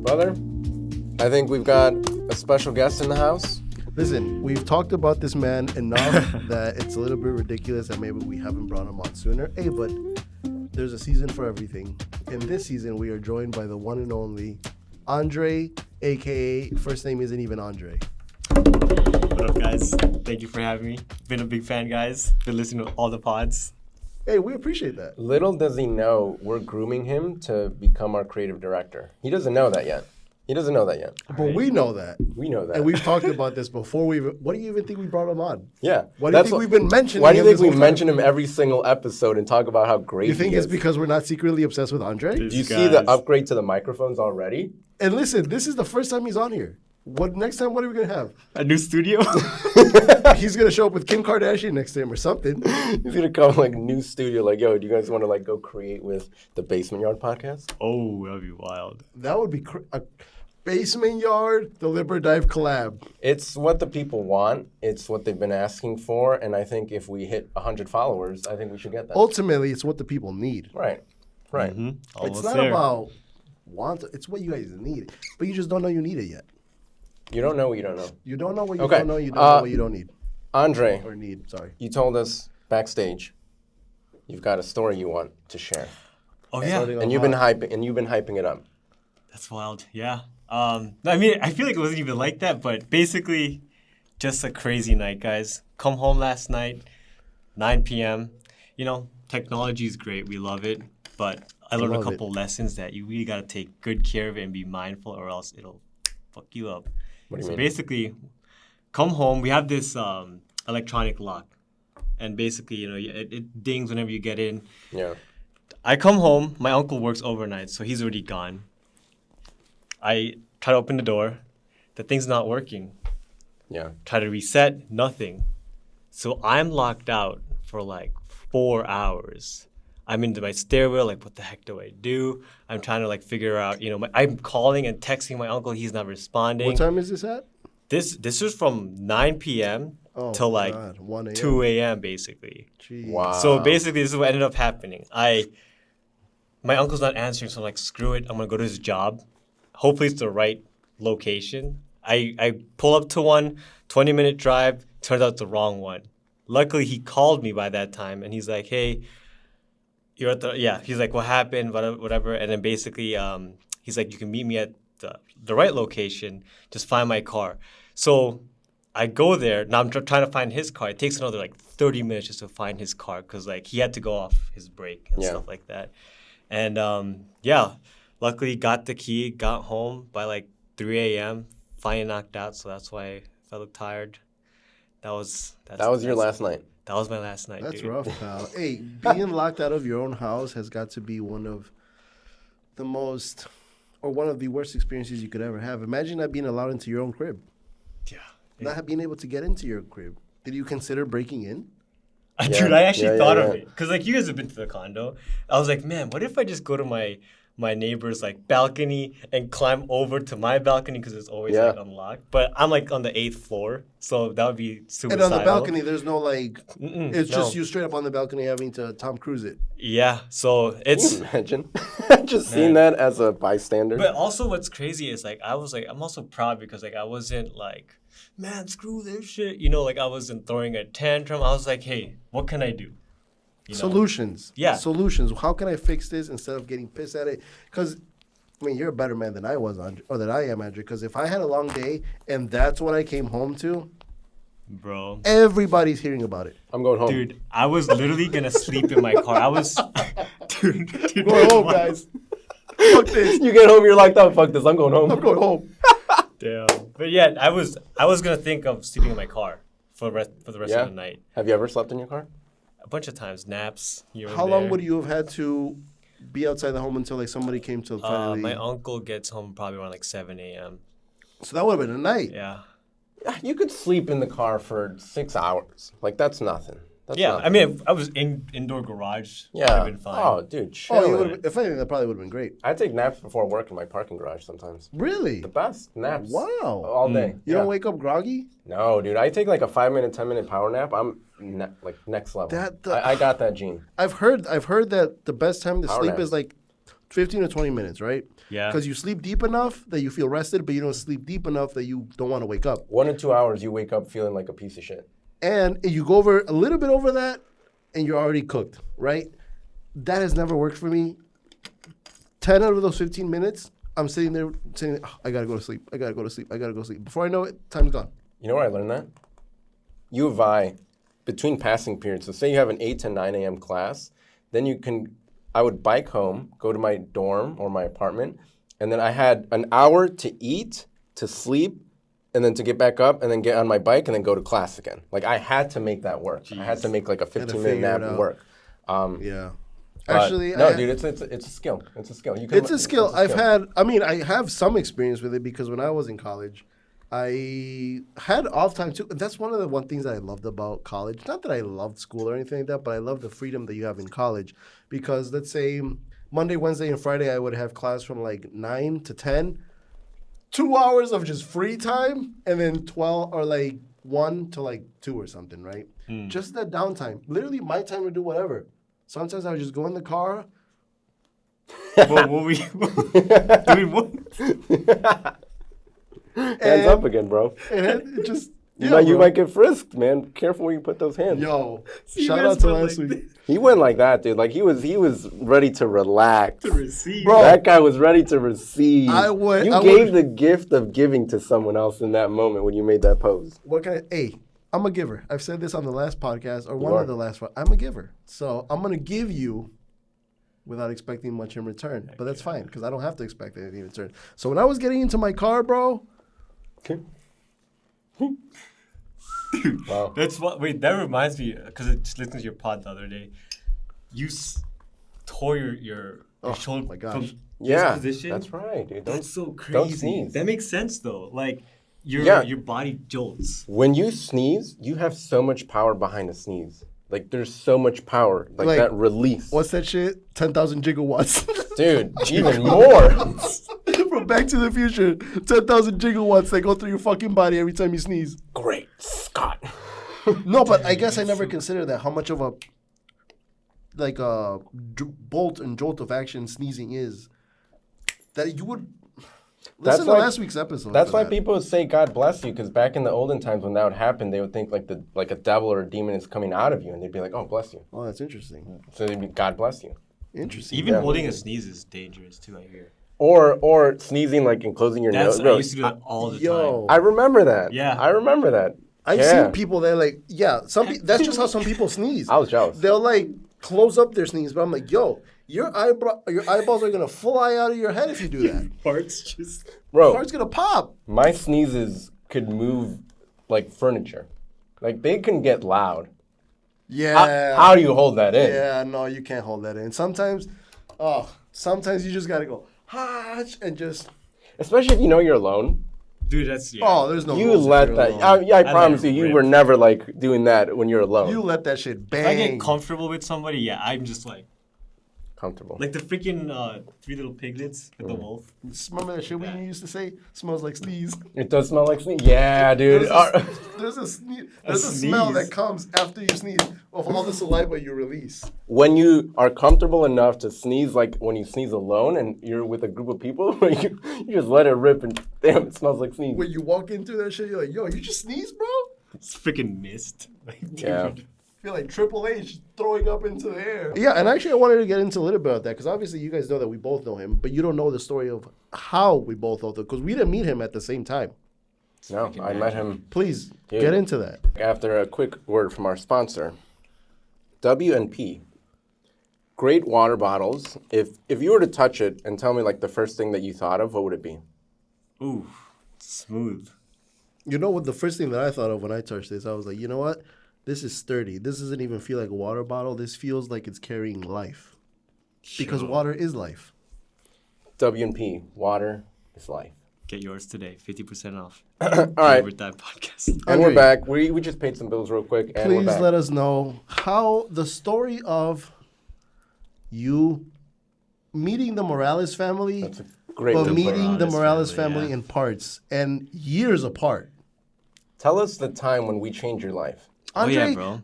Brother, I think we've got a special guest in the house. Listen, we've talked about this man enough that it's a little bit ridiculous that maybe we haven't brought him on sooner. Hey, but there's a season for everything. In this season, we are joined by the one and only Andrei, a.k.a. first name isn't even Andrei. What up, guys? Thank you for having me. Been a big fan, guys. Been listening to all the pods. Hey, we appreciate that. Little does he know we're grooming him to become our creative director. He doesn't know that yet. But Right. we know that. We know that. And we've talked about this before. What do you even think we brought him on? Yeah. Why do you think we've been mentioning Why do you him think this we whole mention him every single episode and talk about how great You think he it's is? because we're not secretly obsessed with Andrei? Do you see the upgrade to the microphones already? And listen, this is the first time he's on here. Next time, what are we going to have? A new studio? He's going to show up with Kim Kardashian next to him or something. He's gonna come like new studio, like, yo, do you guys want to like go create with the Basement Yard podcast? Oh, that'd be wild. That would be a Basement Yard, the Libra Dive collab. It's what the people want. It's what they've been asking for, and I think if we hit 100 followers, I think we should get that. Ultimately, it's what the people need. Right. Mm-hmm. It's not about want. It's what you guys need, but you just don't know you need it yet. You don't know what you don't know. You don't know what you Okay. don't know. You don't know what you don't need Andrei, or need. Sorry. you told us backstage you've got a story you want to share, Oh, yeah. and you've been hyping it up. That's wild. Yeah. I mean, I feel like it wasn't even like that, but basically just a crazy night, guys. Come home last night, 9 p.m. You know, technology is great. We love it. But I learned a couple lessons that you really got to take good care of it and be mindful or else it'll fuck you up. What do you So mean? basically, come home. We have this electronic lock. And basically, you know, it dings whenever you get in. Yeah. I come home. My uncle works overnight, so he's already gone. I try to open the door. The thing's not working. Yeah. Try to reset, nothing. So I'm locked out for like 4 hours. I'm into my stairwell, like, what the heck do I do? I'm trying to like figure out, you know, I'm calling and texting my uncle. He's not responding. What time is this at? This was from 9 p.m. till like 1 a.m. 2 a.m. basically. Jeez. Wow. So basically, this is what ended up happening. My uncle's not answering, so I'm like, screw it. I'm gonna go to his job. Hopefully, it's the right location. I pull up to one, 20-minute drive. Turns out it's the wrong one. Luckily, he called me by that time, and he's like, hey, you're at the, yeah. He's like, what happened, whatever. And then basically, he's like, you can meet me at the right location. Just find my car. So I go there. Now I'm trying to find his car. It takes another like 30 minutes just to find his car because like he had to go off his break and stuff like that. And yeah, luckily got the key, got home by like 3 a.m. Finally knocked out. So that's why if I look tired, that was your last night. That was my last night. That's dude. rough, pal. Hey, being locked out of your own house has got to be one of the most, or one of the worst experiences you could ever have. Imagine not being allowed into your own crib. Yeah. Not being able to get into your crib. Did you consider breaking in? Dude, I actually thought of yeah. it. Because, like, you guys have been to the condo. I was like, man, what if I just go to my neighbor's, like, balcony and climb over to my balcony because it's always, like, unlocked. But I'm, like, on the 8th floor, so that would be suicidal. And on the balcony, there's no, like, it's no. just you straight up on the balcony having to Tom Cruise it. Yeah, so it's... Can you imagine? Just seeing that as a bystander. But also what's crazy is, like, I was, like, I'm also proud because, like, I wasn't, like, man, screw this shit. You know, like, I wasn't throwing a tantrum. I was like, hey, what can I do? You know? Solutions. Yeah. Solutions. How can I fix this instead of getting pissed at it? Because, I mean, you're a better man than I was, Andre, or that I am, Andrew. Because if I had a long day and that's what I came home to, Bro. everybody's hearing about it. I'm going home. Dude, I was literally going to sleep in my car. I was... dude, Go home, guys. Fuck this. You get home, you're locked out. Fuck this. I'm going home. I'm going home. Damn. But yeah, I was gonna think of sleeping in my car for the rest of the night. Have you ever slept in your car? A bunch of times, naps. How long would you have had to be outside the home until like somebody came to finally? My uncle gets home probably around like 7 a.m. So that would have been a night. Yeah. You could sleep in the car for 6 hours. Like, that's nothing. That's Yeah, nothing. I mean, if I was in indoor garage, Yeah. I'd have been fine. Oh, dude, chill. Oh, you would. If anything, that probably would have been great. I take naps before work in my parking garage sometimes. Really? The best naps. Wow. All day. You don't wake up groggy? No, dude. I take like a 5-minute, 10-minute power nap. I'm like next level. That- I got that gene. I've heard that the best time to Power sleep nap. is like 15 to 20 minutes, right? Yeah. Because you sleep deep enough that you feel rested, but you don't sleep deep enough that you don't want to wake up. 1 to 2 hours, you wake up feeling like a piece of shit. And you go over a little bit over that, and you're already cooked, right? That has never worked for me. 10 out of those 15 minutes, I'm sitting there saying, oh, I gotta go to sleep. I gotta go to sleep. I gotta go to sleep. Before I know it, time's gone. You know where I learned that? U of I, between passing periods, so say you have an 8 to 9 a.m. class, then I would bike home, go to my dorm or my apartment, and then I had an hour to eat, to sleep, and then to get back up, and then get on my bike, and then go to class again. Like, I had to make that work. Jeez. I had to make like a Had to 15-minute figure nap it out. work. Yeah. But Actually, no, dude, it's a skill. It's a skill. It's a skill. I have some experience with it because when I was in college, I had off time too. That's one of the things that I loved about college. Not that I loved school or anything like that, but I love the freedom that you have in college. Because let's say Monday, Wednesday, and Friday, I would have class from like 9 to 10. 2 hours of just free time, and then 12 or like 1 to like 2 or something, right? Just that downtime. Literally my time to do whatever. Sometimes I would just go in the car. What we doing? What? Hands up again, bro. And it just You might get frisked, man. Careful where you put those hands. Yo, See, shout man, out to but last like week. He went like that, dude. Like he was ready to relax. To receive. Bro. That guy was ready to receive. I gave would- the gift of giving to someone else in that moment when you made that pose. What can I'm a giver. I've said this on the last podcast or one are. of the last one. I'm a giver. So I'm going to give you without expecting much in return. But that's fine because I don't have to expect anything in return. So when I was getting into my car, bro. Wow. That's what. Wait, that reminds me because I just listened to your pod the other day. You tore your shoulder. my gosh. From this Yeah, position. that's right, dude. That's so crazy. don't sneeze. That makes sense though. Like your body jolts. When you sneeze, you have so much power behind a sneeze. Like there's so much power, like that release. What's that shit? 10,000 gigawatts. Dude, even more. From Back to the Future. 10,000 gigawatts that go through your fucking body every time you sneeze. Great Scott. No, but I guess I never considered that how much of a bolt and jolt of action sneezing is. That you would listen to last week's episode. That's for why that. people would say God bless you, because back in the olden times when that would happen, they would think like a devil or a demon is coming out of you, and they'd be like, "Oh, bless you." Oh, that's interesting. So they'd be, "God bless you." Interesting. Even Yeah. holding a sneeze is dangerous too. I hear. Or sneezing like and closing your That's nose. I used to do that all the time. I remember that. Yeah. I remember that. I've Yeah. seen people that that's just how some people sneeze. I was jealous. They'll like close up their sneeze, but I'm like, yo, your eyeballs are gonna fly out of your head if you do that. Parts just. Bro, Heart's gonna pop. my sneezes could move like furniture. Like they can get loud. Yeah. How do you hold that in? Yeah, no, you can't hold that in. Sometimes you just gotta go, and just. Especially if you know you're alone. Dude, that's Oh, there's no. You rules if let you're that. alone. I I promise let you, it you were rip. never like doing that when you're alone. You let that shit If I bang. get comfortable with somebody, yeah, I'm just like Comfortable. the freaking Three Little Piglets with the wolf. Remember that shit we used to say? Smells like sneeze. It does smell like sneeze. Yeah, dude. There's a smell sneeze. that comes after you sneeze of all the saliva you release. When you are comfortable enough to sneeze, like when you sneeze alone and you're with a group of people, you just let it rip and damn, it smells like sneeze. When you walk into that shit, you're like, yo, you just sneeze, bro? It's freaking mist. Like, dude. Yeah. I feel like Triple H throwing up into the air. Yeah, and actually I wanted to get into a little bit of that because obviously you guys know that we both know him, but you don't know the story of how we both know him because we didn't meet him at the same time. No, I met him Please, Dude. get into that. after a quick word from our sponsor, W&P. Great water bottles. If you were to touch it and tell me like the first thing that you thought of, what would it be? Ooh, smooth. You know what the first thing that I thought of when I touched this, I was like, you know what? This is sturdy. This doesn't even feel like a water bottle. This feels like it's carrying life. Because Sure. water is life. W&P. Water is life. Get yours today, 50% off. All right. Favorite Time podcast. And we're Andrei, back. We just paid some bills real quick, and we're Please back. let us know how the story of you meeting the Morales family, That's a great but little meeting the Morales Morales family, family yeah. in parts and years apart. Tell us the time when we changed your life. Andrei, yeah, bro.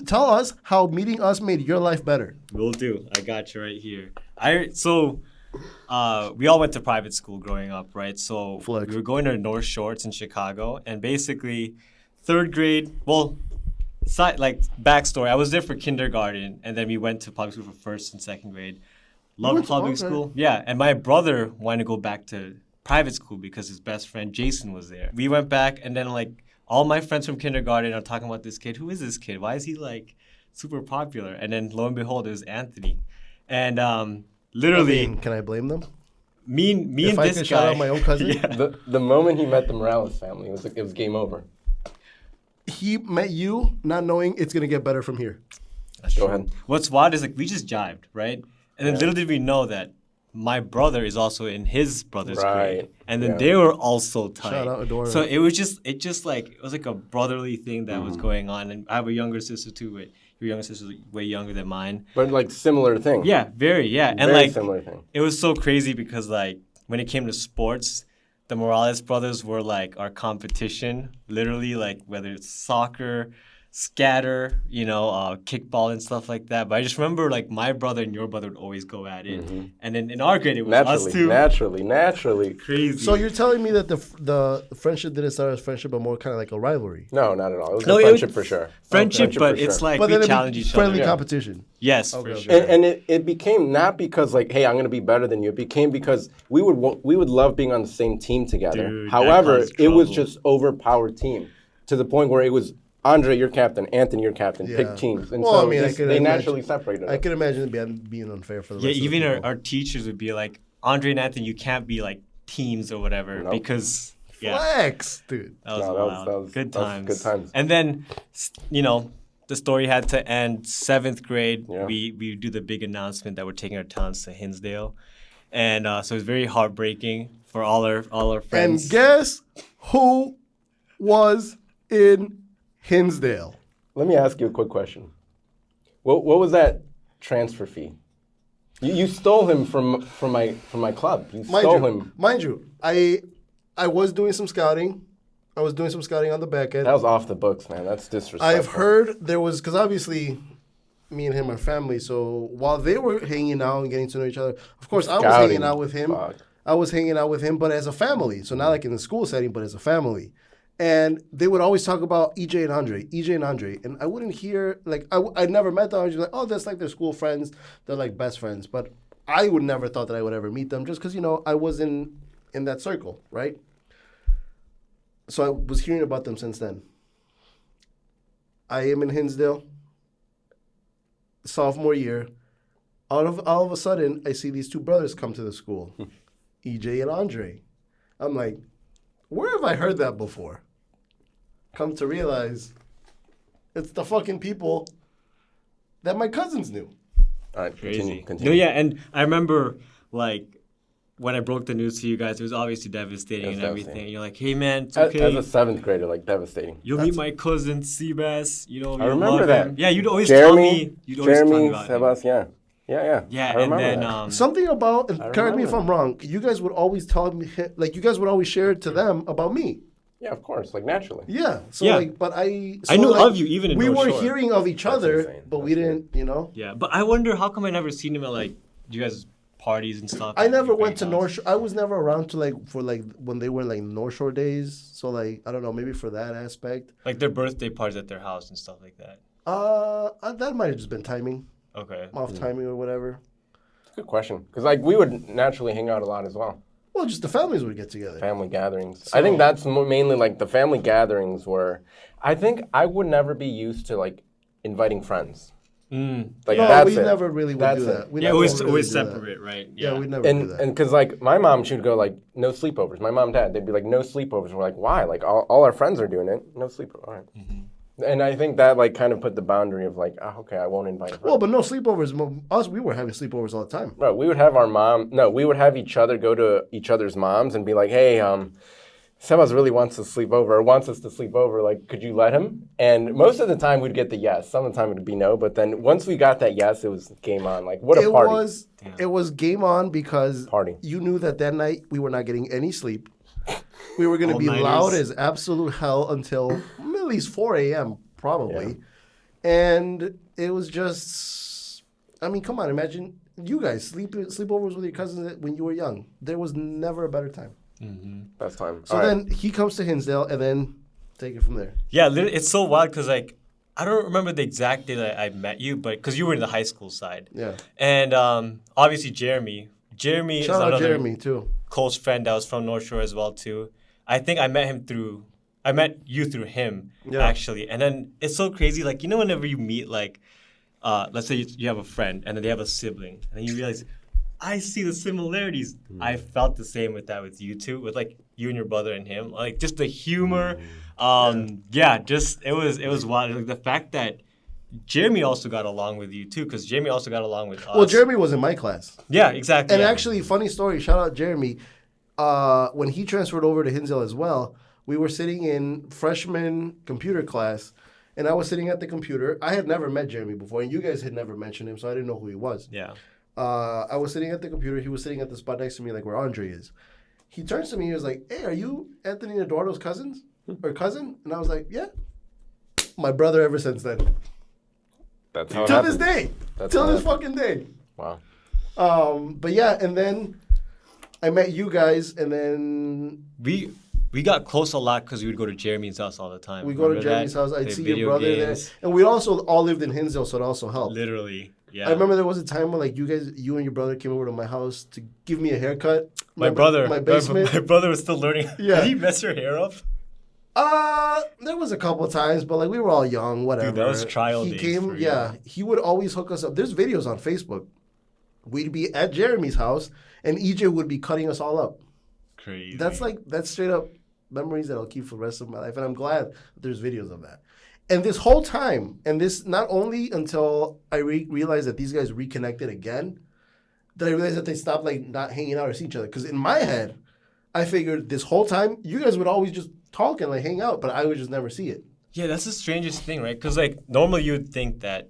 tell us how meeting us made your life better. Will do. I got you right here. we all went to private school growing up, right? So Flex. we were going to North Shores in Chicago, and basically, third grade. Well, like backstory, I was there for kindergarten, and then we went to public school for first and second grade. Loved went to- public okay. school, yeah. And my brother wanted to go back to private school because his best friend Jason was there. We went back, and then like all my friends from kindergarten are talking about this kid. Who is this kid? Why is he like super popular? And then lo and behold, it was Anthony, and literally. Can I blame them? Me If and I this could guy. shout out my own cousin? Yeah. The moment he met the Morales family, it was game over. He met you not knowing it's going to get better from here. Go ahead. What's wild is like we just jived, right? And then little did we know that my brother is also in his brother's grade, Right. and then Yeah. they were also tight. Shout out Adora. So it was like a brotherly thing that was going on. And I have a younger sister too. But your younger sister's way younger than mine. But like similar thing. Yeah, very. And Very like similar thing. it was so crazy because like when it came to sports, the Morales brothers were like our competition, literally, like whether it's soccer, scatter, kickball and stuff like that. But I just remember like my brother and your brother would always go at it. And then in our grade it was us two. Naturally. Crazy. So you're telling me that the friendship didn't start as friendship, but more kind of like a rivalry. No, not at all. It was No, a it friendship was for sure. friendship, Friendship but for it's sure. like But we then challenge it each friendly other. competition. Yes, Okay, for okay. sure. And it became not because like, hey, I'm gonna be better than you. It became because we would love being on the same team together. Dude, that However, caused it was trouble. just overpowered team to the point where it was Andrei, your captain, Anthony, your captain. Yeah. Pick teams, and Well, so I mean, I just- could they imagine- naturally separated. I us. can imagine it being unfair for the Yeah, rest even of the our, people. our teachers would be like, Andre and Anthony, you can't be like teams or whatever Nope. because yeah, Flex, dude. that was No, wild. that was- good that was times. good times. And then, the story had to end 7th grade. Yeah. We do the big announcement that we're taking our talents to Hinsdale, and so it was very heartbreaking for all our friends. And guess who was in Hinsdale? Let me ask you a quick question. What was that transfer fee? You stole him from my club. You stole him. Mind you, I was doing some scouting. I was doing some scouting on the back end. That was off the books, man. That's disrespectful. I've heard there was, because obviously me and him are family, so while they were hanging out and getting to know each other, of course I was Scouting. hanging out with him. Fuck. I was hanging out with him, but as a family. So not like in the school setting, but as a family. And they would always talk about EJ and Andre. And I wouldn't hear, like, I never met them. I was just like, oh, that's like their school friends. They're like best friends. But I would never thought that I would ever meet them just because, I was in that circle, right? So I was hearing about them since then. I am in Hinsdale, sophomore year. All of a sudden, I see these two brothers come to the school, EJ and Andre. I'm like, where have I heard that before? Come to realize, it's the fucking people that my cousins knew. All right, Crazy. continue. No, yeah, and I remember like when I broke the news to you guys, it was obviously devastating It was and everything. devastating. You're like, hey man, it's As, okay. as a 7th grader, like devastating. You'll meet my cousin Sebas. I you'll remember love that. him. Yeah, you'd always tell me. You'd always tell me Jeremy, about him. Sebas, yeah. Yeah, I and remember then that. Something about, and correct me if remember. I'm wrong, you guys would always tell me, like, you guys would always share it to them about me. Yeah, of course, like naturally. Yeah. So, Yeah. like, but I knew like, of you even in we North were Shore. hearing of each other, insane. but we That's didn't, Yeah, but I wonder how come I never seen him at like you guys' parties and stuff. I never Like, went to hangouts. North Shore. I was never around to for when they were like North Shore days. So like I don't know, maybe for that aspect. Like their birthday parties at their house and stuff like that. That might have just been timing, Okay. off timing or whatever. Good question. Because like we would naturally hang out a lot as well. Well, just the families would get together. Family gatherings. I think that's mainly like the family gatherings were. I think I would never be used to like inviting friends. Like No, that's we it. never really would That's do it. that. We Yeah, never always really always do that. separate, right? Yeah, we never do And that. because like my mom, she would go like no sleepovers. My mom, dad, they'd be like no sleepovers. We're like why? Like all our friends are doing it. No sleepover. All right. And I think that like kind of put the boundary of like okay, I won't invite a friend. Well, but no sleepovers. We were having sleepovers all the time. Bro, we would have our mom. No, we would have each other go to each other's moms and be like, "Hey, Sebas really wants to sleep over, or wants us to sleep over. Like, could you let him?" And most of the time, we'd get the yes. Some of the time, it'd be no. But then once we got that yes, it was game on. Like, what a party! It was game on because Party. you knew that night we were not getting any sleep. We were going to be All-nighters. loud as absolute hell until at least 4 a.m. probably. And it was just, I mean, come on, imagine you guys, sleepovers with your cousins when you were young. There was never a better time. Best time. So then he comes to Hinsdale, and then take it from there. Yeah, literally, it's so wild because like I don't remember the exact day that I met you, but because you were in the high school side. Yeah. And obviously Jeremy. Jeremy Shout is out another Jeremy too. close friend that was from North Shore as well too. I think I met you through him actually. And then it's so crazy, like whenever you meet like let's say you have a friend and then they have a sibling and then you realize I see the similarities. I felt the same with that with you two, with like you and your brother and him. Like just the humor. Just it was wild. Like the fact that Jeremy also got along with you too, because Jeremy also got along with us. Well, Jeremy was in my class. Yeah, exactly. And actually, funny story, shout out Jeremy. When he transferred over to Hinsdale as well, we were sitting in freshman computer class, and I was sitting at the computer. I had never met Jeremy before, and you guys had never mentioned him, so I didn't know who he was. Yeah. I was sitting at the computer. He was sitting at the spot next to me, like where Andrei is. He turns to me. He was like, "Hey, are you Anthony Eduardo's cousin?" And I was like, "Yeah." My brother ever since then. That's how it Till this happened. day. That's Till how it this fucking day. Wow. But yeah, and then I met you guys, and then We got close a lot because we would go to Jeremy's house all the time. we go to Remember Jeremy's that? house. I'd Play see your video brother games. there. And we also all lived in Hinsdale, so it also helped. Literally, yeah. I remember there was a time when like you and your brother came over to my house to give me a haircut. My basement. My brother was still learning. Yeah. Did he mess your hair up? There was a couple of times, but like we were all young, whatever. Dude, that was trial He days came, for you. yeah. He would always hook us up. There's videos on Facebook. We'd be at Jeremy's house, and EJ would be cutting us all up. Crazy. That's straight up memories that I'll keep for the rest of my life, and I'm glad that there's videos of that. And this whole time, and this not only until I realized that these guys reconnected again, that I realized that they stopped like not hanging out or see each other. Because in my head, I figured this whole time you guys would always just talk and like hang out, but I would just never see it. Yeah, that's the strangest thing, right? Because like normally you would think that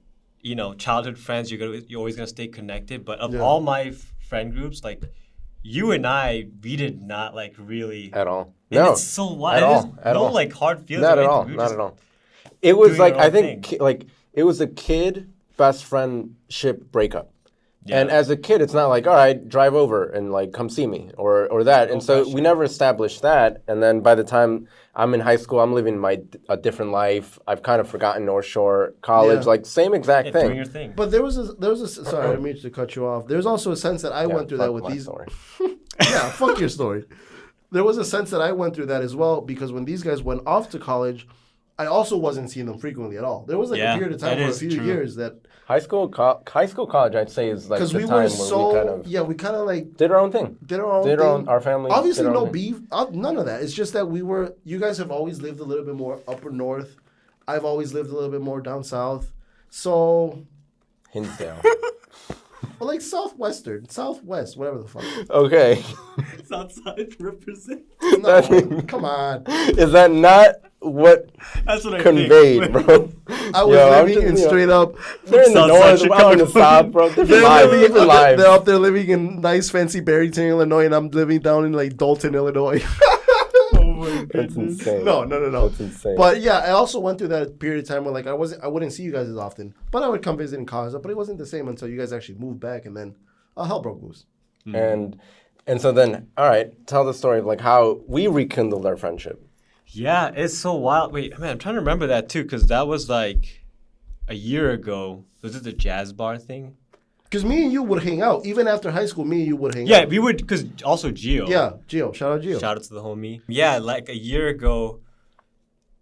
childhood friends you're always gonna stay connected, but of all my friend groups, like you and we did not like really At all. And No. it's so wild. At all. There's At no all. like hard feelings. Not or at all. anything. We were Not just at all. It was doing like our I own think thing. it was a kid best friendship breakup. Yeah. And as a kid, it's not like, all right, drive over and like come see me or that. And so we never established that. And then by the time I'm in high school, I'm living a different life. I've kind of forgotten North Shore college, Yeah. like same exact thing. doing your thing. But there was a sorry, I didn't mean to cut you off. There's also a sense that I went through that with my these. story. Yeah, fuck your story. There was a sense that I went through that as well because when these guys went off to college, I also wasn't seeing them frequently at all. There was like a period of time that for a is few true. years that High school, college, I'd say is like the because we time were where so we kind of like did our own thing. did our own Did thing. our family. Obviously, did our no own thing. beef, none of that. It's just that you guys have always lived a little bit more upper north. I've always lived a little bit more down south. So, Hinsdale. well, like southwest, whatever the fuck. Okay. Southside represent. No, come on. Is that not what That's what I conveyed, think. bro? I was Yo, I'm living in just, straight up. They're in the Southside north, I'm in the Chicago. south, bro. Different lives, different lives. They're up there living in nice, fancy Barrington, Illinois, and I'm living down in like Dalton, Illinois. Oh my That's goodness. insane. No. That's insane. But yeah, I also went through that period of time where like I wouldn't see you guys as often, but I would come visit in college. But it wasn't the same until you guys actually moved back, and then hell broke loose. And so then, all right, tell the story of like how we rekindled our friendship. Yeah, it's so wild. Wait, man, I'm trying to remember that too, because that was like a year ago. Was it the jazz bar thing? Because me and you would hang out even after high school. Me and you would hang Yeah, out. we would, because also Gio. Yeah, Gio. Shout out Gio. Shout out to the homie. Yeah, like a year ago,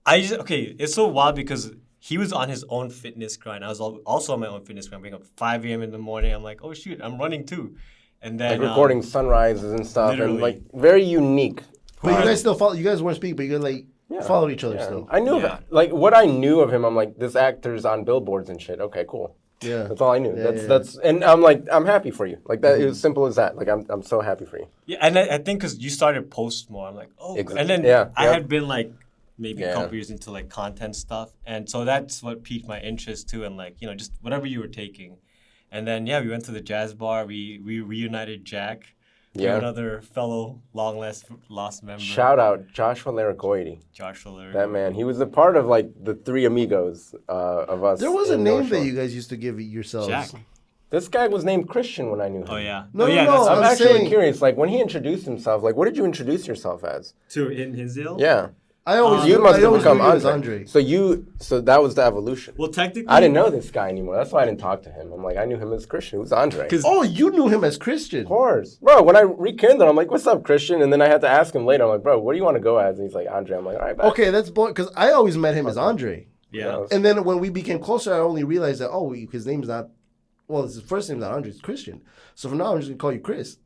it's so wild because he was on his own fitness grind. I was also on my own fitness grind. Waking up 5 a.m. in the morning. I'm like, oh shoot, I'm running too. And then Like recording sunrises and stuff, literally. and like very unique. But you guys still follow. You guys weren't speaking, but you guys like followed each other Yeah. still. I knew of Yeah. it. Like what I knew of him, I'm like, this actor's on billboards and shit. Okay, cool. Yeah. That's all I knew. Yeah, That's and I'm like, I'm happy for you. Like that, it was simple as that. Like I'm so happy for you. Yeah, and I think because you started post more, I'm like, oh, Exactly. and then Yeah, I yep. had been like maybe a Yeah. couple years into like content stuff, and so that's what piqued my interest too, and like just whatever you were taking, and then we went to the jazz bar, we reunited Jack, Yeah. another fellow long lost member. Shout out Joshua Laragoiti. Joshua Larry. That man, he was a part of like the three amigos of us. There was a in North name that Shore. you guys used to give yourselves. Jack. This guy was named Christian when I knew him. Oh yeah. No, oh, yeah, no, that's no, I'm I'm actually saying- curious. Like when he introduced himself, like what did you introduce yourself as? to in Hinsdale. Yeah, I always you knew, must I have always become knew you as Andre. Andre. So that was the evolution. Well, technically, I didn't know this guy anymore. That's why I didn't talk to him. I'm like, I knew him as Christian. Who's Andre? 'Cause- Oh, you knew him as Christian. Of course, bro. When I rekindled, I'm like, "What's up, Christian?" And then I had to ask him later. I'm like, "Bro, what do you want to go as?" And he's like, "Andre." I'm like, "All right, bet." Okay, that's because I always met him as Andre. Yeah. And then when we became closer, I only realized that his name's not. Well, his first name's not Andre. It's Christian. So from now, I'm just gonna call you Chris.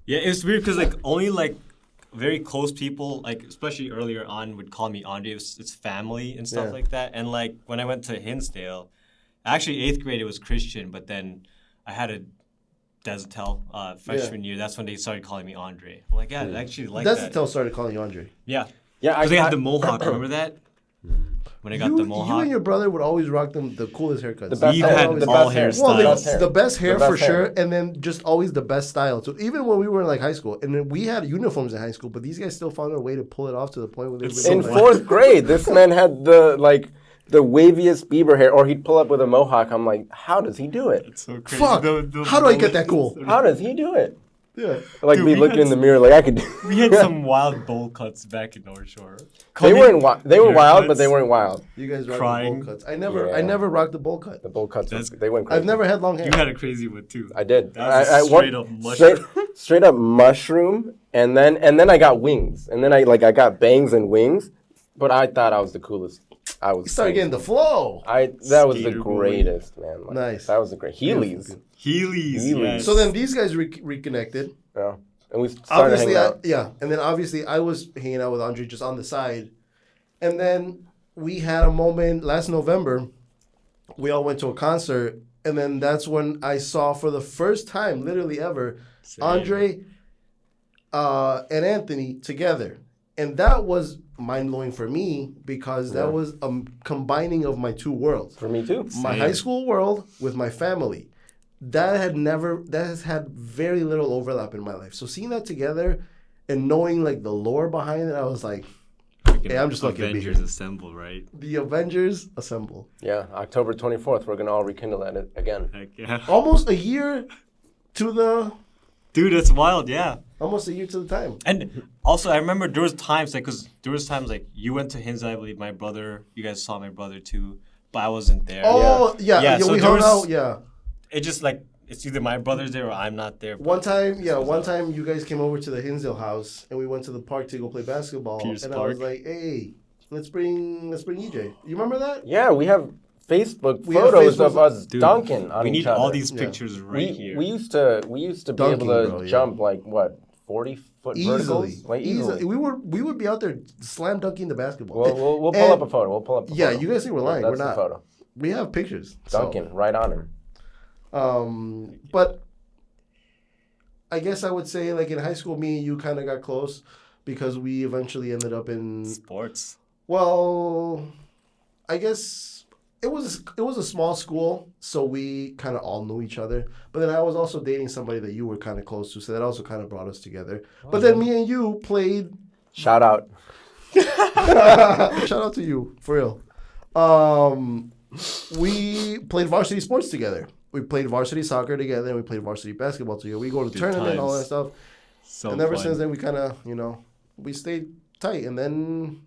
Yeah, it's weird because like only like very close people, like especially earlier on, would call me Andre. It's family and stuff Yeah. like that. And like when I went to Hinsdale, actually 8th grade it was Christian, but then I had a Desatel freshman year. That's when they started calling me Andre. I'm like, yeah, I actually like that. Desatel started calling you Andre. Yeah, Yeah, because they had the mohawk. Remember that? When I got the You mohawk. and your brother would always rock the coolest haircuts. The best We've hair. had The all best hair. hairstyles. Well, The best hair. the best hair The best for sure, hair. and then just always the best style. So even when we were in like high school, and then we had uniforms in high school, but these guys still found a way to pull it off to the point where they It's would so In look funny. like- 4th grade, this man had the waviest Bieber hair, or he'd pull up with a mohawk. I'm like, how does he do it? It's so crazy. Fuck! How do I get that cool? How does he do it? Yeah. Like Dude, me we looking had in the mirror, like I could. We had some wild bowl cuts back in North Shore. They weren't. They were wild, but Haircuts. they weren't wild. You guys rocked Crying. the bowl cuts. I Yeah. never rocked the bowl cut. The bowl cuts. That's- They went crazy. I've never had long hair. You had a crazy one too. I did. That was I a straight up mushroom. Straight up mushroom, and then I got wings, and then I got bangs and wings, but I thought I was the coolest. I was. You started getting the flow. That was the Skater boy. greatest, man. Like, Nice. That was the great Heelys. Heelys. Heelys. Yes. So then these guys reconnected. Yeah, and we started Obviously, hanging out. and then obviously I was hanging out with Andre just on the side, and then we had a moment last November. We all went to a concert, and then that's when I saw for the first time, literally ever, Andre and Anthony together, and that was mind blowing for me because that was a combining of my two worlds. For me too. My Same. high school world with my family. That has had very little overlap in my life. So seeing that together and knowing like the lore behind it, I was like, hey, I'm just lucky to be Avengers here. Assemble, right? The Avengers assemble. Yeah, October 24th, we're gonna all rekindle at it again. Heck yeah. Almost a year to the Dude, that's wild, yeah. time. And also, I remember there was times like you went to Hinsdale, I believe, my brother. You guys saw my brother too, but I wasn't there. Oh yeah, so we there hung was- out. Yeah, It just like it's either my brother's there or I'm not there. one time you guys came over to the Hinsdale house and we went to the park to go play basketball. Pierce and I was Park. like, hey, let's bring EJ. You remember that? Yeah, we have Facebook We have photos Facebook- of us Dude, dunking on we each need other. all these Yeah. pictures right we, here. we used to be Dunking, able to bro, yeah. jump like what 40-foot Easily, verticals, like easily. We would be out there slam dunking the basketball. We'll pull And- up a photo. We'll pull up. A Yeah, photo. you guys think we're lying. That's We're not. The photo. We have pictures. so. Dunking right on him. But I guess I would say like in high school, me and you kind of got close because we eventually ended up in. Sports. Well, I guess it was a small school, so we kind of all knew each other. But then I was also dating somebody that you were kind of close to, so that also kind of brought us together. But then me and you played. Shout out. Shout out to you for real. We played varsity sports together. We played varsity soccer together, and we played varsity basketball together. We go to Good tournament, all that times. stuff. So And ever fun. since then, we kind of, we stayed tight. And then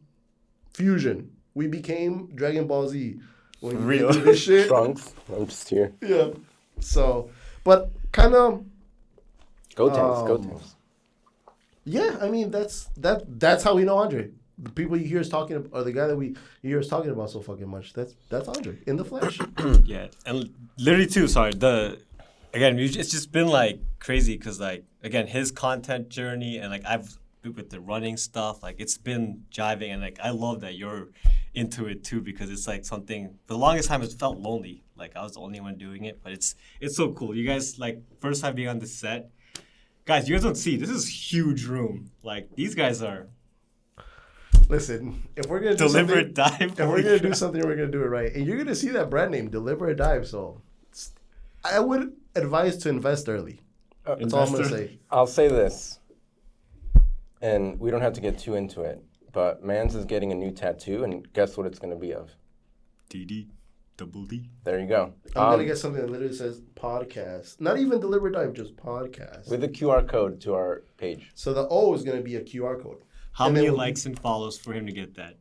fusion. We became Dragon Ball Z. When we Real. did this shit. Trunks. I'm just here. Yeah. So, but kind of, Go Tanks. Go Um, Tanks. yeah. I mean, that's how we know Andre. The people you hear us talking, or the guy that you hear us talking about so fucking much. That's Andre in the flesh. Yeah, and literally too. Sorry, it's just been like crazy because like again his content journey and like I've with the running stuff like it's been jiving and like I love that you're into it too because it's like something for the longest time it felt lonely like I was the only one doing it but it's so cool. You guys like first time being on the set, guys. You guys don't see this is huge room. Like these guys are Listen, if we're gonna do deliver something, dive. if we're gonna do something, we're gonna do it right. And you're gonna see that brand name, Deliver or Dive. So, I would advise to invest early. That's all I'm gonna Investor. say. I'll say this, and we don't have to get too into it, but Mans is getting a new tattoo, and guess what it's going to be of? DD. Double D. There you go. I'm gonna get something that literally says podcast. Not even deliberate dive, just podcast. With a QR code to our page. So the O is gonna be a QR code. How And then many we'll- likes and follows for him to get that?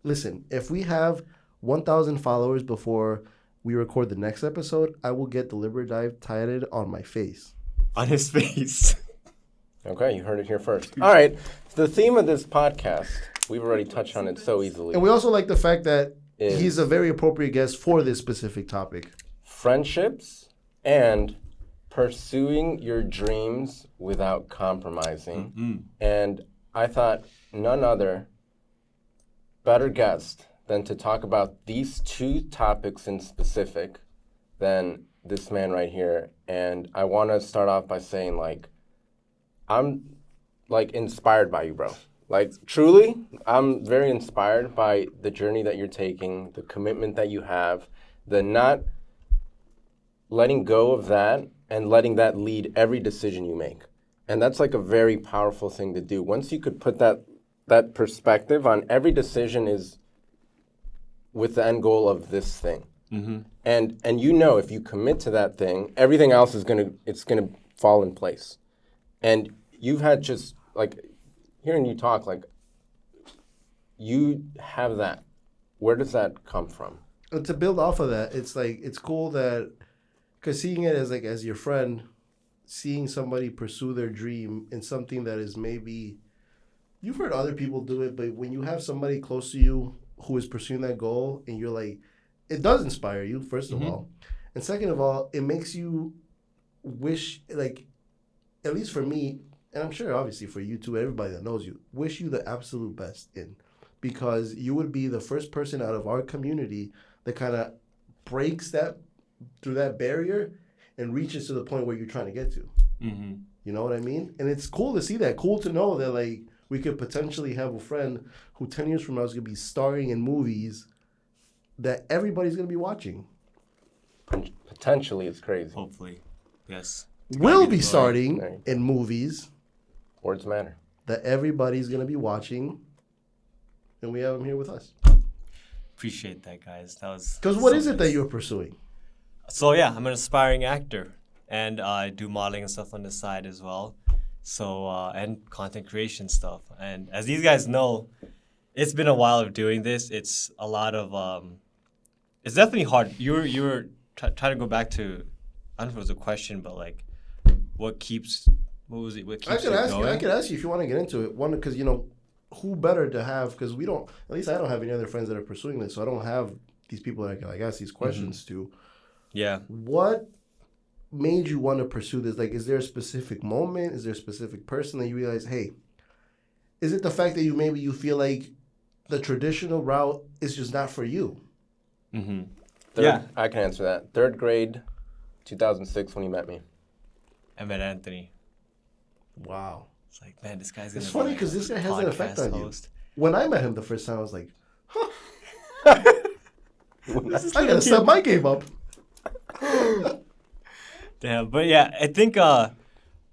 Listen, if we have 1,000 followers before we record the next episode, I will get deliberate dive tatted on my face. On his face. Okay, you heard it here first. All right, the theme of this podcast, we've already touched on it so easily. And we also like the fact that Is- he's a very appropriate guest for this specific topic. Friendships and pursuing your dreams without compromising. Mm. And I thought none other better guest than to talk about these two topics in specific than this man right here. And I want to start off by saying, like, I'm, like, inspired by you, bro. Like, truly, I'm very inspired by the journey that you're taking, the commitment that you have, the not letting go of that and letting that lead every decision you make. And that's like a very powerful thing to do. Once you could put that perspective on every decision is with the end goal of this thing. Mm-hmm. And you know, if you commit to that thing, everything else is it's gonna fall in place. And you've had just like hearing you talk, like you have that. Where does that come from? And to build off of that, it's like it's cool that because seeing it as like as your friend, seeing somebody pursue their dream in something that is maybe you've heard other people do it, but when you have somebody close to you who is pursuing that goal and you're like, it does inspire you, first of all. And second of all, it makes you wish, like, at least for me, and I'm sure obviously for you too, everybody that knows you, wish you the absolute best in. Because you would be the first person out of our community that kind of breaks that through that barrier and reaches to the point where you're trying to get to. Mm-hmm. You know what I mean? And it's cool to see that. Cool to know that, like, we could potentially have a friend who 10 years from now is going to be starring in movies that everybody's going to be watching. Potentially, it's crazy. Hopefully. Yes. Will be be the starting Right. in movies Words matter. that everybody's going to be watching. And we have him here with us. Appreciate that, guys. That was. Because what so is it that nice. you're pursuing? So yeah, I'm an aspiring actor, and I do modeling and stuff on the side as well. So and content creation stuff. And as these guys know, it's been a while of doing this. It's a lot of. It's definitely hard. You were trying to go back to. I don't know if it was a question, but like, what keeps? What was it? What keeps it going? I could ask you if you want to get into it. One, because who better to have? Because we don't. At least I don't have any other friends that are pursuing this, so I don't have these people that I can like ask these questions to. Yeah. What made you want to pursue this? Like, is there a specific moment? Is there a specific person that you realize, hey, is it the fact that you feel like the traditional route is just not for you? Mm-hmm. Yeah, I can answer that. 3rd grade, 2006, when you met me. I met Anthony. Wow. It's like, man, this guy's gonna. It's be funny like because this guy has an effect podcast on you. host. When I met him the first time, I was like, huh, I gotta step my game up. Damn, but yeah, I think I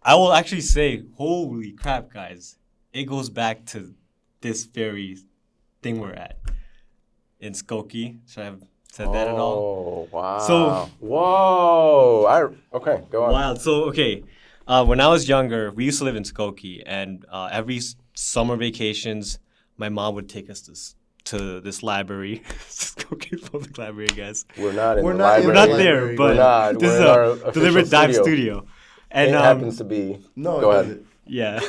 will actually say, holy crap, guys! It goes back to this very thing we're at in Skokie. Should I have said that at all? Oh, wow. So- whoa. Okay, go on. Wild. So okay, when I was younger, we used to live in Skokie, and every summer vacations, my mom would take us to this library, Skokie Public Library, guys. We're not in We're the not in We're library. not there, library. but We're not. this We're is in our a official deliberate dive studio. studio. And It happens to be. No, Go it ahead. doesn't. yeah.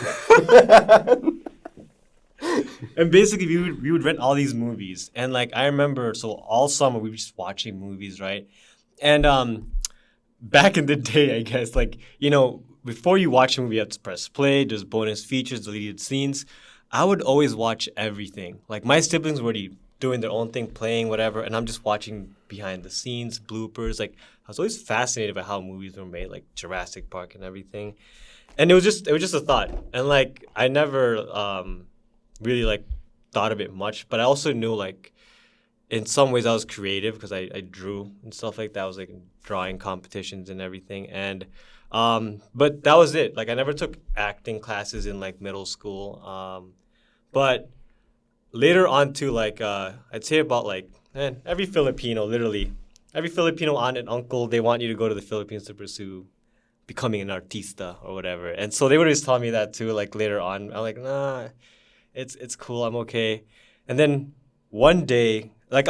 And basically, we would rent all these movies, and like I remember, so all summer we were just watching movies, right? And back in the day, I guess, like before you watch a movie, you have to press play. There's bonus features, deleted scenes. I would always watch everything. Like my siblings were already doing their own thing, playing whatever, and I'm just watching behind the scenes, bloopers. Like I was always fascinated by how movies were made, like Jurassic Park and everything. And it was just a thought, and like I never really like thought of it much, but I also knew like in some ways I was creative because I drew and stuff like that. I was like in drawing competitions and everything, and but that was it. Like I never took acting classes in like middle school, but later on too, like I'd say about like every Filipino, literally every Filipino aunt and uncle, they want you to go to the Philippines to pursue becoming an artista or whatever. And so they would always tell me that too, like later on. I'm like, nah, it's cool, I'm okay. And then one day, like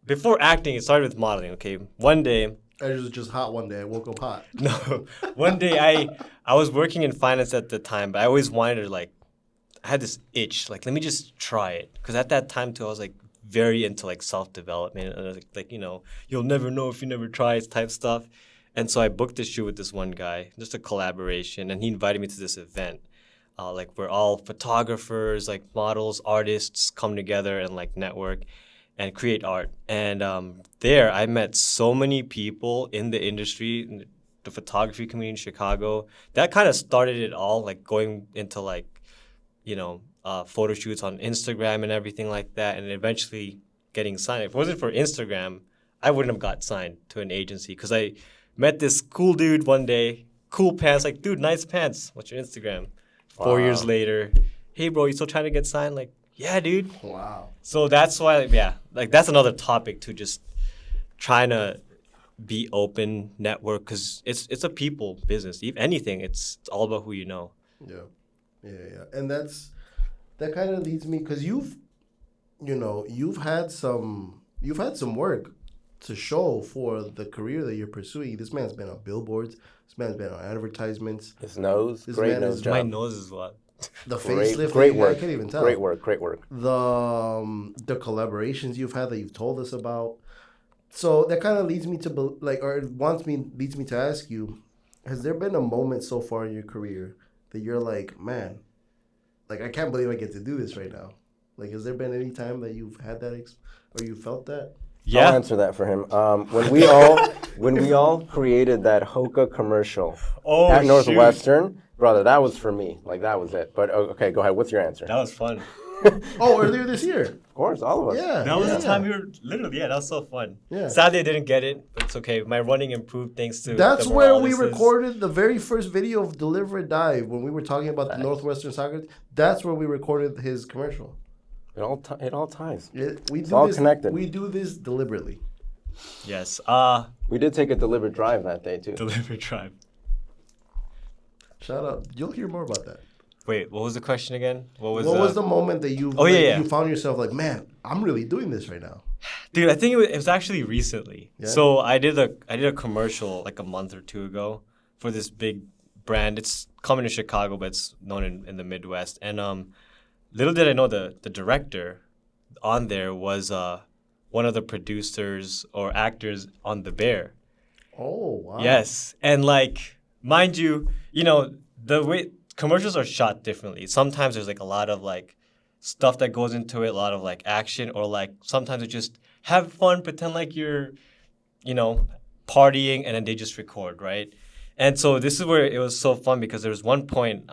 before acting, it started with modeling. Okay, one day. I was just hot one day. I woke up hot. No, one day I was working in finance at the time, but I always wanted to like, I had this itch, like let me just try it, because at that time too I was like very into like self development and I was like you'll never know if you never try it type stuff, and so I booked this shoot with this one guy, just a collaboration, and he invited me to this event, like where all photographers, like models, artists come together and like network and create art, and there I met so many people in the industry. In the photography community in Chicago, that kind of started it all, like going into like photo shoots on Instagram and everything like that, and eventually getting signed. If it wasn't for Instagram, I wouldn't have got signed to an agency, because I met this cool dude one day, cool pants, like, dude, nice pants. What's your Instagram? Wow. 4 years later, hey, bro, you still trying to get signed? Like, yeah, dude. Wow. So that's why, like that's another topic to just trying to be open, network, because it's a people business. If anything, it's all about who you know. Yeah. And that kind of leads me, because you've had some work to show for the career that you're pursuing. This man's been on billboards. This man's been on advertisements. His nose, This great man nose is- job. My nose is what. The Great, facelift. great I work. can't even tell. Great work. The collaborations you've had that you've told us about. So that kind of leads me to leads me to ask you, has there been a moment so far in your career that you're like, man, like I can't believe I get to do this right now? Like, has there been any time that you've had that or you felt that? Yeah. I'll answer that for him. When we all created that HOKA commercial at Northwestern, brother, that was for me. Like that was it. But okay, go ahead. What's your answer? That was fun. Oh, earlier this year. Of course, all of us. Yeah. That was yeah. the time we were literally, that was so fun. Yeah. Sadly, I didn't get it, but it's okay. My running improved thanks to That's the where we Moraleses. recorded the very first video of Deliver or Dive when we were talking about the Northwestern Soccer. That's where we recorded his commercial. It all ties. It's all connected. We do this deliberately. Yes. We did take a deliberate drive that day too. Delivery Tribe. Shout out. You'll hear more about that. Wait, what was the question again? What was the moment that you you found yourself like, man, I'm really doing this right now? Dude, I think it was actually recently. Yeah? So I did a commercial like a month or two ago for this big brand. It's coming to Chicago, but it's known in the Midwest. And little did I know the director on there was one of the producers or actors on The Bear. Oh, wow. Yes. And like, mind you, the way commercials are shot differently. Sometimes there's like a lot of like stuff that goes into it, a lot of like action, or like sometimes it's just have fun, pretend like you're, partying, and then they just record, right? And so this is where it was so fun, because there was one point,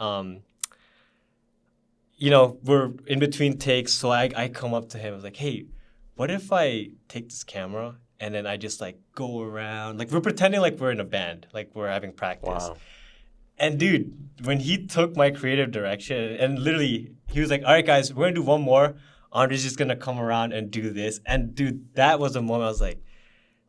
we're in between takes, so I come up to him, I was like, hey, what if I take this camera and then I just like go around, like we're pretending like we're in a band, like we're having practice. Wow. And dude, when he took my creative direction, and literally he was like, all right, guys, we're gonna do one more. Andrei's just gonna come around and do this. And dude, that was a moment I was like,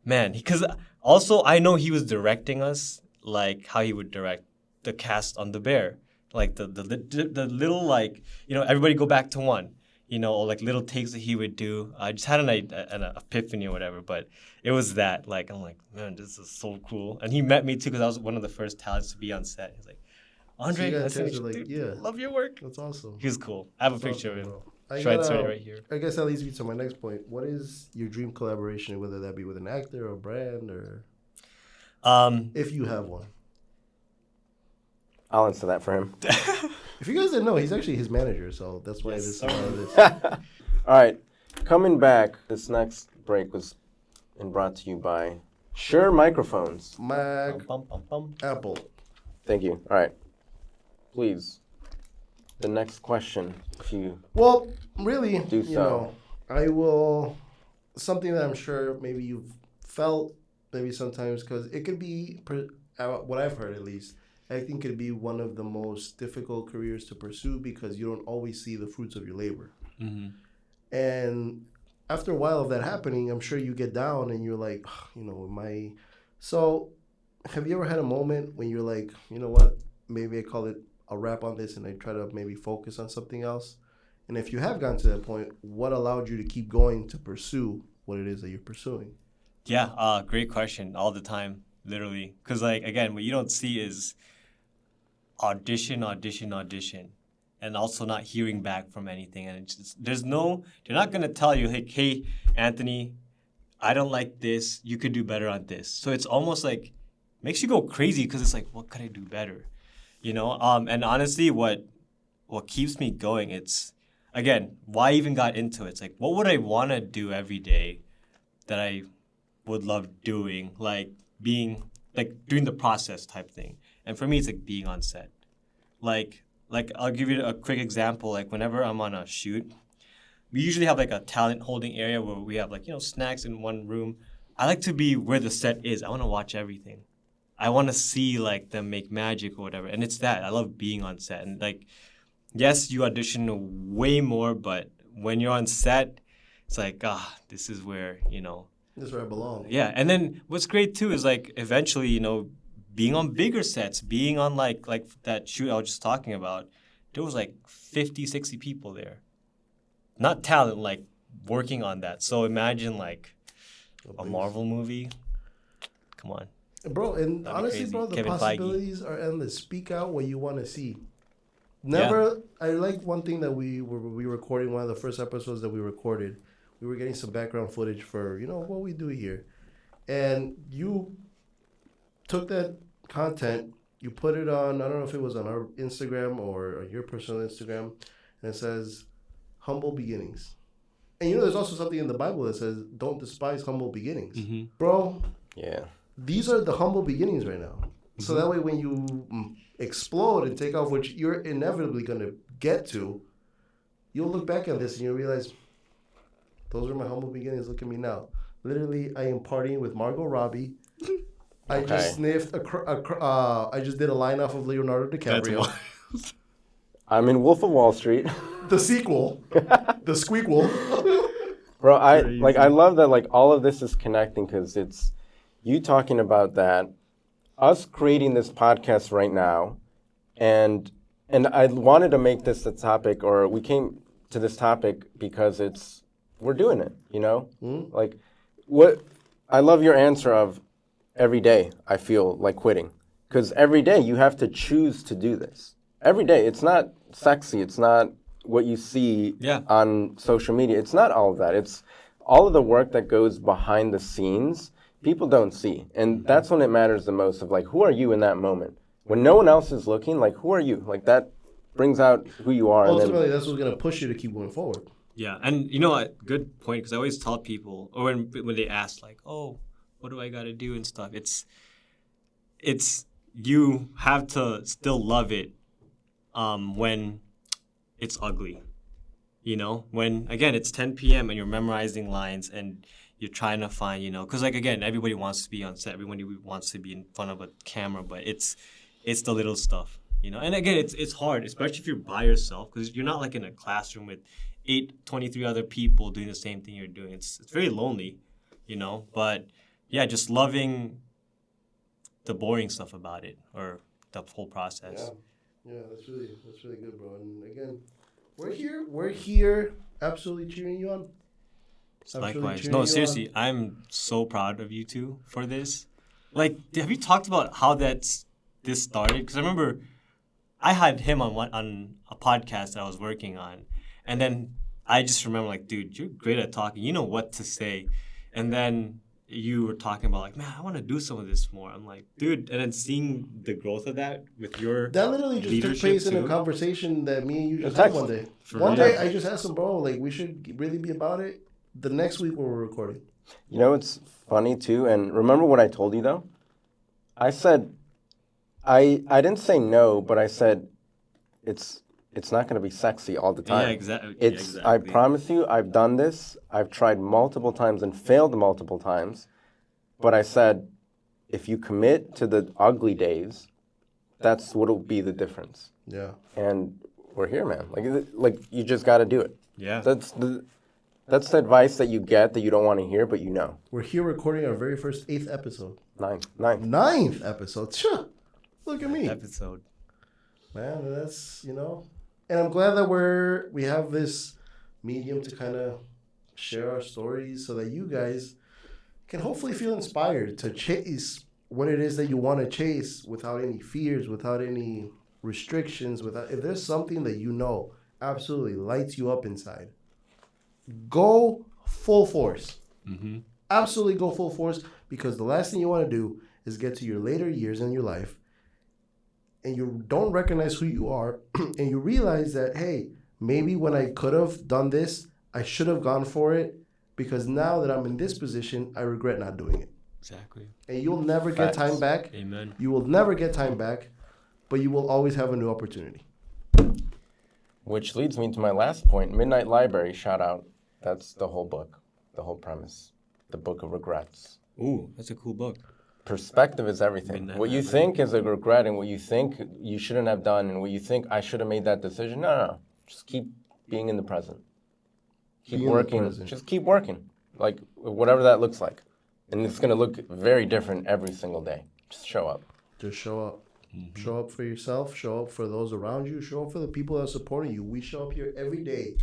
man, because also I know he was directing us like how he would direct the cast on The Bear. Like the little, like, everybody go back to one. Or like little takes that he would do. I just had an epiphany or whatever, but it was that. Like, I'm like, man, this is so cool. And he met me too, because I was one of the first talents to be on set. He's like, Andrei, So nice to meet you you. guys are like, Dude, yeah. love your work. That's awesome. He was cool. I have a That's picture awesome, of him. bro. Should I insert it right here? I guess that leads me to my next point. What is your dream collaboration, whether that be with an actor or a brand, or if you have one? I'll answer that for him. If you guys didn't know, he's actually his manager, so that's why Yes, this is sir. all of this. All right, coming back. This next break was brought to you by Shure Microphones. Mac, Bum, bum, bum. Apple. Thank you. All right, please. The next question, if you Well, really, Do so. I will. Something that I'm sure maybe you've felt, maybe sometimes, because it could be, what I've heard at least, acting could be one of the most difficult careers to pursue because you don't always see the fruits of your labor. Mm-hmm. And after a while of that happening, I'm sure you get down and you're like, So, have you ever had a moment when you're like, you know what? Maybe I call it a wrap on this and I try to maybe focus on something else? And if you have gotten to that point, what allowed you to keep going to pursue what it is that you're pursuing? Yeah, great question. All the time, literally. Because, like, again, what you don't see is audition, audition, audition, and also not hearing back from anything. And it's just, they're not going to tell you, like, hey, Anthony, I don't like this. You could do better on this. So it's almost like, makes you go crazy because it's like, what could I do better? And honestly, what keeps me going, it's, again, why I even got into it. It's like, what would I want to do every day that I would love doing, like doing the process type thing. And for me, it's like being on set. Like I'll give you a quick example. Like whenever I'm on a shoot, we usually have like a talent holding area where we have like, snacks in one room. I like to be where the set is. I want to watch everything. I want to see like them make magic or whatever. And it's that. I love being on set. And like, yes, you audition way more, but when you're on set, it's like, this is where, This is where I belong. Yeah, and then what's great too is like eventually, being on bigger sets, being on like that shoot I was just talking about, there was like 50, 60 people there. Not talent, like working on that. So imagine like a Marvel movie. Come on. Bro, and That'd be honestly, crazy. bro, the Kevin Feige. possibilities are endless. Speak out what you want to see. Never. I like one thing that we recording one of the first episodes that we recorded. We were getting some background footage for what we do here, and you took that content, you put it on. I don't know if it was on our Instagram or your personal Instagram, and it says humble beginnings. And there's also something in the Bible that says don't despise humble beginnings, bro. Yeah. These are the humble beginnings right now. So that way, when you explode and take off, which you're inevitably going to get to, you'll look back at this and you'll realize, those are my humble beginnings. Look at me now. Literally, I am partying with Margot Robbie. I just sniffed I just did a line off of Leonardo DiCaprio. I'm in Wolf of Wall Street. The sequel. The squeakquel. Bro, I love that like all of this is connecting because it's you talking about that, us creating this podcast right now, and I wanted to make this the topic, or we came to this topic because we're doing it, Like what I love your answer of every day I feel like quitting. Because every day you have to choose to do this. Every day. It's not sexy. It's not what you see on social media. It's not all of that. It's all of the work that goes behind the scenes people don't see. And that's when it matters the most of like, who are you in that moment? When no one else is looking, like, who are you? Like that brings out who you are. Ultimately, that's what's going to push you to keep going forward. Yeah, and you know what? Good point, because I always tell people, or when they ask, like, oh, what do I got to do and stuff, it's you have to still love it when it's ugly. When, again, it's 10 p.m. and you're memorizing lines and you're trying to find, because, like, again, everybody wants to be on set. Everybody wants to be in front of a camera, but it's the little stuff, And, again, it's hard, especially if you're by yourself, because you're not, like, in a classroom with 23 other people doing the same thing you're doing. It's very lonely, But, yeah, just loving the boring stuff about it, or the whole process. Yeah, that's really good, bro. And, again, we're here absolutely cheering you on. Likewise. No, seriously, I'm so proud of you two for this. Like, have you talked about how this started? Because I remember I had him on a podcast that I was working on. And then I just remember, like, dude, you're great at talking. You know what to say. And then you were talking about, like, man, I want to do some of this more. I'm like, dude. And then seeing the growth of that with your that literally just took place in a conversation that me and you just had one day. One day I just asked him, bro, like, we should really be about it. The next week when we're recording. It's funny too, and remember what I told you though? I said, I didn't say no, but I said, it's not going to be sexy all the time. Yeah, exactly. Exactly. I promise you, I've done this. I've tried multiple times and failed multiple times. But I said, if you commit to the ugly days, that's what'll be the difference. Yeah. And we're here, man. Like you just got to do it. Yeah. That's the advice that you get that you don't want to hear, but you know. We're here recording our very first 8th episode. Ninth. 9th episode. Sure. Look at me. Episode. Man, that's, and I'm glad that we have this medium to kind of share our stories so that you guys can hopefully feel inspired to chase what it is that you want to chase without any fears, without any restrictions, if there's something that absolutely lights you up inside, go full force. Mm-hmm. Absolutely go full force, because the last thing you want to do is get to your later years in your life and you don't recognize who you are and you realize that, hey, maybe when I could have done this, I should have gone for it, because now that I'm in this position, I regret not doing it. Exactly. And you'll never get time back. Amen. You will never get time back, but you will always have a new opportunity. Which leads me to my last point. Midnight Library, shout out. That's the whole book, the whole premise. The Book of Regrets. Ooh, that's a cool book. Perspective is everything. Midnight What you Library. think is a regret and what you think you shouldn't have done and what you think I should have made that decision. No. Just keep being in the present. Keep working. Just keep working. Like, whatever that looks like. And it's going to look very different every single day. Just show up. Just show up. Mm-hmm. Show up for yourself. Show up for those around you. Show up for the people that are supporting you. We show up here every day.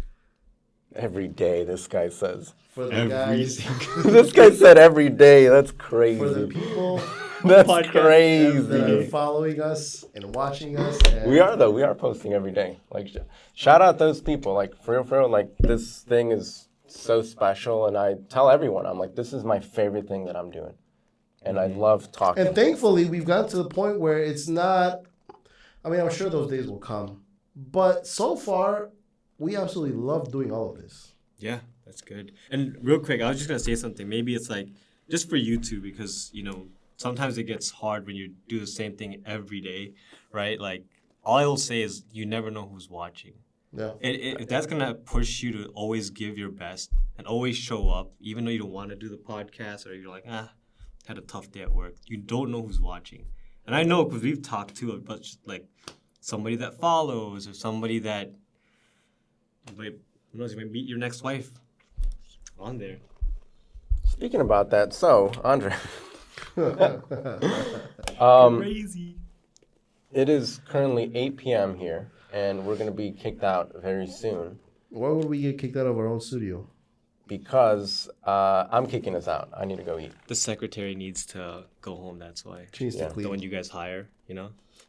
Every day, this guy says. For the guys. This guy said every day. That's crazy. For the people That's that are crazy. following us and watching us. And We are, though. We are posting every day. Like, shout out those people. Like, for real, like, this thing is so special. And I tell everyone, I'm like, this is my favorite thing that I'm doing. And I love talking. And thankfully, we've gotten to the point where it's not, I'm sure those days will come. But so far, we absolutely love doing all of this. Yeah, that's good. And real quick, I was just going to say something. Maybe it's like, just for you two, because, sometimes it gets hard when you do the same thing every day, right? Like, all I will say is you never know who's watching. Yeah. If that's going to push you to always give your best and always show up, even though you don't want to do the podcast or you're like, had a tough day at work, you don't know who's watching. And I know because we've talked to about like somebody that follows or somebody that, who knows, you might meet your next wife on there. Speaking about that, so, Andre. Crazy. It is currently 8 p.m. here, and we're going to be kicked out very soon Why would we get kicked out of our own studio? because I'm kicking us out. I need to go eat. The secretary needs to go home, that's why. She needs to Yeah. The one clean. you guys hire,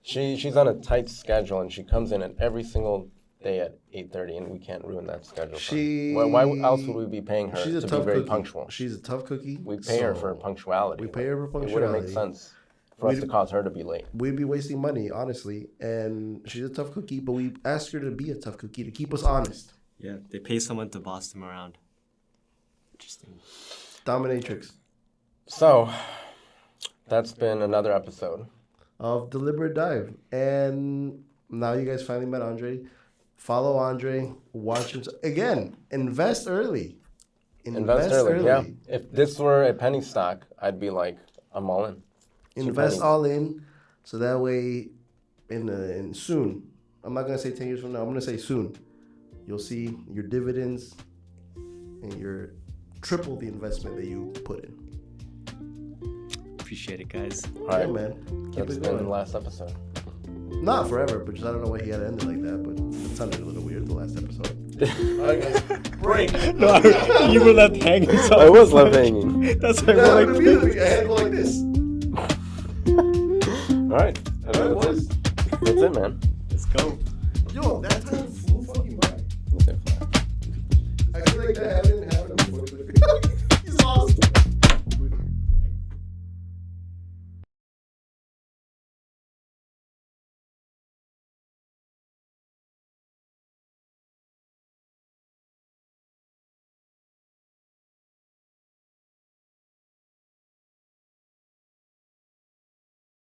She's on a tight schedule, and she comes in at every single day at 8:30, and we can't ruin that schedule. for her. Why else would we be paying her She's a to tough be very cookie. punctual? She's a tough cookie. We pay her so for punctuality. We pay her for It wouldn't make punctuality. sense for us to cause her to be late. We'd be wasting money, honestly. And she's a tough cookie, but we asked her to be a tough cookie to keep us honest. Yeah, they pay someone to boss them around. Interesting. Dominatrix So, that's been another episode. of Deliberate Dive. And now you guys finally met Andre. Follow Andre. Watch him. Again, invest early. Invest early, yeah. If this were a penny stock, I'd be like, I'm all in. Invest pennies. all in, so that way, in soon, I'm not gonna say 10 years from now. I'm gonna say soon, you'll see your dividends and your triple the investment that you put in. Appreciate it, guys. All Yeah, right, man. Keep that's it been the going. last episode. Not forever, but just I don't know why he had to end it like that. But it sounded a little weird the last episode. Break. No, you were left hanging. So I was left hanging. That's why Yeah, we're look like. at me, look, I had to go like this. All right. All right, boys. That's it, man.